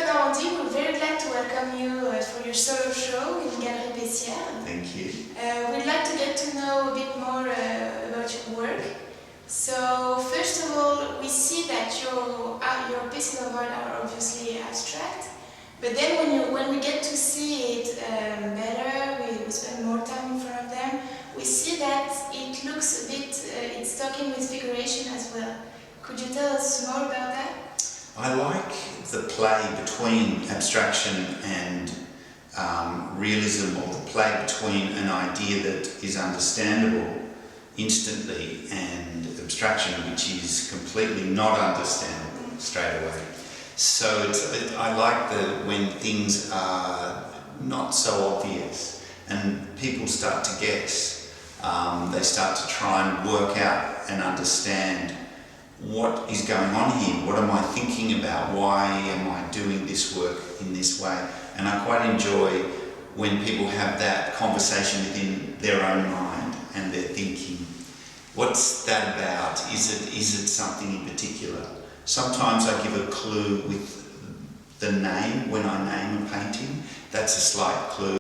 Ormandy, we're very glad to welcome you for your solo show in Galerie Bessières. Thank you. We'd like to get to know a bit more about your work. So, first of all, we see that your pieces of art are obviously abstract, but then when we get to see it better, we spend more time in front of them, we see that it looks a bit, it's talking with figuration as well. Could you tell us more about that? I like the play between abstraction and realism, or the play between an idea that is understandable instantly and abstraction which is completely not understandable straight away. So I like when things are not so obvious and people start to guess. They start to try and work out and understand what is going on here, what am I thinking about, why am I doing this work in this way. And I quite enjoy when people have that conversation within their own mind and they're thinking, what's that about? Is it something in particular? Sometimes I give a clue with the name when I name a painting. That's a slight clue.